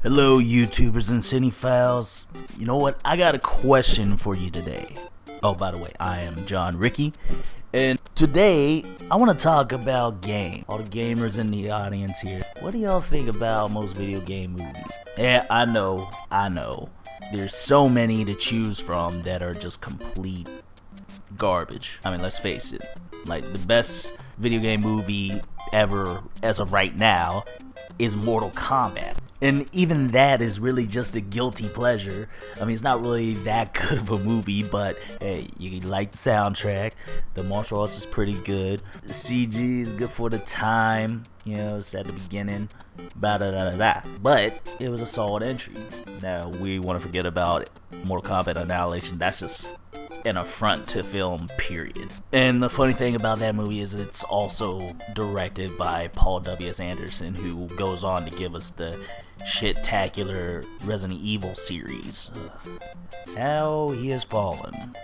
Hello, YouTubers and cinephiles. You know what? I got a question for you today. Oh, by the way, I am John Ricky, and today I want to talk about game. All the gamers in the audience here, what do y'all think about most video game movies? Yeah, I know. There's so many to choose from that are just complete garbage. I mean, let's face it. Like, the best video game movie ever, as of right now, is Mortal Kombat. And even that is really just a guilty pleasure. I mean, it's not really that good of a movie, but hey, you like the soundtrack. The martial arts is pretty good. The CG is good for the time. You know, it's at the beginning. But it was a solid entry. Now, we want to forget about Mortal Kombat Annihilation. That's just an affront to film, period. And the funny thing about that movie is it's also directed by Paul W.S. Anderson, who goes on to give us the shit-tacular Resident Evil series. How he has fallen.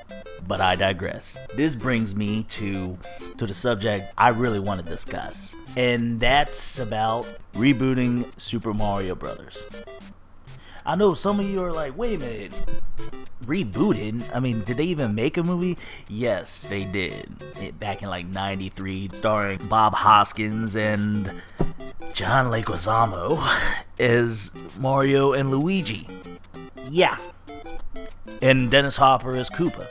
But I digress. This brings me to the subject I really want to discuss, and that's about rebooting Super Mario Brothers. I know some of you are like, wait a minute, rebooted? I mean, did they even make a movie? Yes, they did. Back in like 93, starring Bob Hoskins and John Leguizamo as Mario and Luigi. Yeah. And Dennis Hopper as Koopa.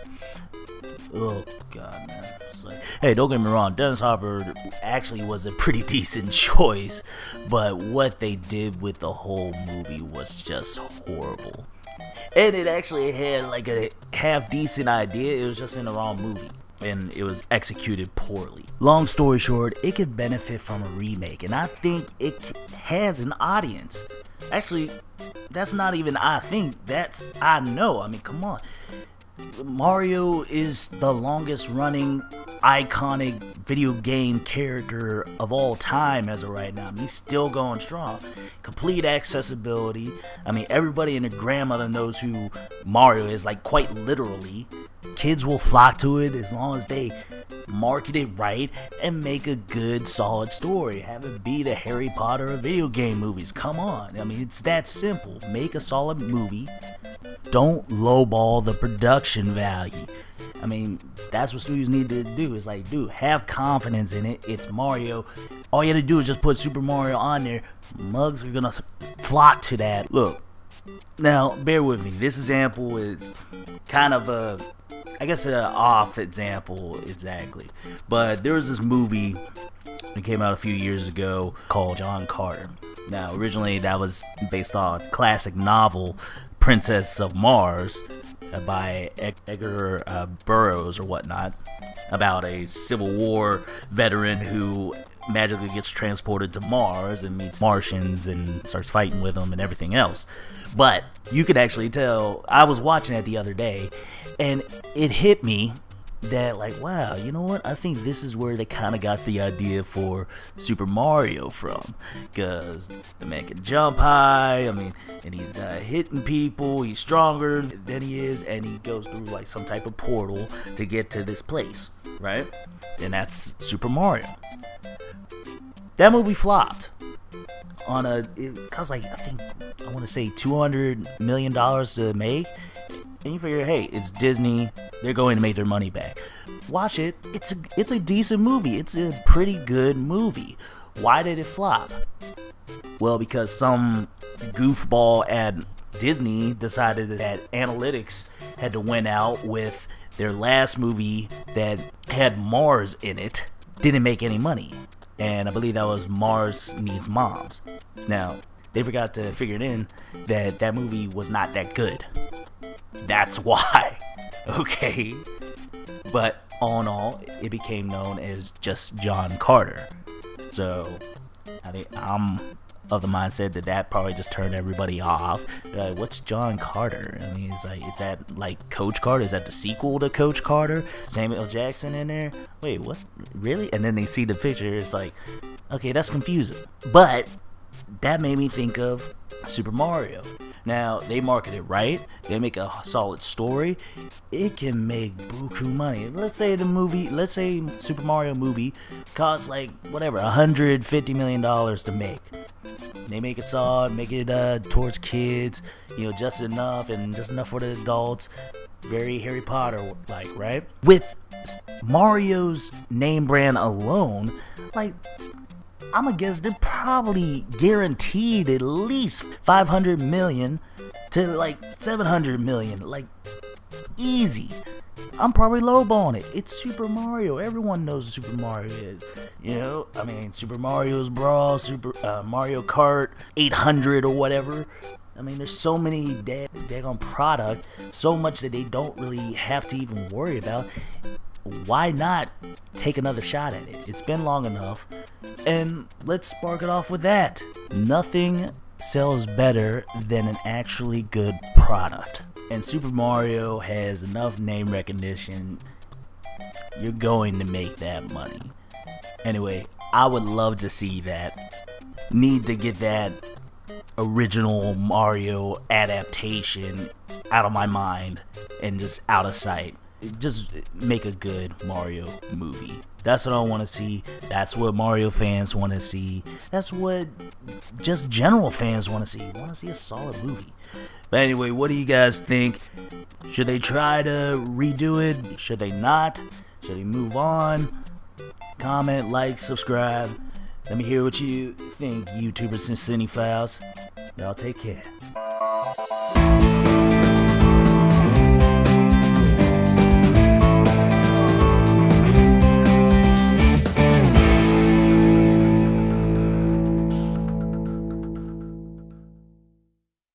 Oh, God, man. It's like, hey, don't get me wrong, Dennis Hopper actually was a pretty decent choice, but what they did with the whole movie was just horrible. And it actually had like a half-decent idea, it was just in the wrong movie, and it was executed poorly. Long story short, it could benefit from a remake, and I think it has an audience. Actually, that's not even I think, that's I know. I mean, come on. Mario is the longest running iconic video game character of all time as of right now. I mean, he's still going strong. Complete accessibility. I mean, everybody and their grandmother knows who Mario is, like, quite literally. Kids will flock to it as long as they market it right and make a good, solid story. Have it be the Harry Potter of video game movies. Come on. I mean, it's that simple. Make a solid movie. Don't lowball the production value. I mean, that's what studios need to do. Is like, dude, have confidence in it. It's Mario. All you have to do is just put Super Mario on there. Mugs are gonna flock to that. Look, now, bear with me. This example is kind of an off example exactly. But there was this movie that came out a few years ago called John Carter. Now, originally that was based on a classic novel, Princess of Mars, by Edgar Burroughs or whatnot, about a Civil War veteran who magically gets transported to Mars and meets Martians and starts fighting with them and everything else. But you could actually tell, I was watching it the other day, and it hit me that, like, wow, you know what? I think this is where they kind of got the idea for Super Mario from. Because the man can jump high, I mean, and he's hitting people, he's stronger than he is, and he goes through, like, some type of portal to get to this place, right? And that's Super Mario. That movie flopped. It cost, like, I want to say $200 million to make. And you figure, hey, it's Disney, they're going to make their money back. Watch it. It's a decent movie. It's a pretty good movie. Why did it flop? Well, because some goofball at Disney decided that analytics had to win out with their last movie that had Mars in it. Didn't make any money. And I believe that was Mars Needs Moms. Now, they forgot to figure it in that movie was not that good. That's why. Okay? But all in all, it became known as just John Carter. So, I think I'm of the mindset that probably just turned everybody off. What's John Carter? I mean, it's like, is that like Coach Carter? Is that the sequel to Coach Carter? Samuel L. Jackson in there? Wait, what? Really? And then they see the picture, it's like, okay, that's confusing. But that made me think of Super Mario. Now, they market it right, they make a solid story, it can make buku money. Let's say Super Mario movie costs like, whatever, $150 million to make. They make it solid, make it towards kids, just enough for the adults. Very Harry Potter like, right? With Mario's name brand alone, like, I'm gonna guess they're probably guaranteed at least 500 million to like 700 million, like, easy. I'm probably lowballing it. It's Super Mario. Everyone knows what Super Mario is. Super Mario's Brawl, Mario Kart 800 or whatever. There's so many daggone product, so much that they don't really have to even worry about. Why not take another shot at it? It's been long enough, and let's spark it off with that. Nothing sells better than an actually good product. And Super Mario has enough name recognition. You're going to make that money. Anyway, I would love to see that. Need to get that original Mario adaptation out of my mind and just out of sight. Just make a good Mario movie. That's what I want to see. That's what Mario fans want to see. That's what just general fans want to see. Want to see a solid movie. But anyway, what do you guys think? Should they try to redo it? Should they not? Should they move on? Comment, like, subscribe. Let me hear what you think, YouTubers and Cinephiles. Y'all take care.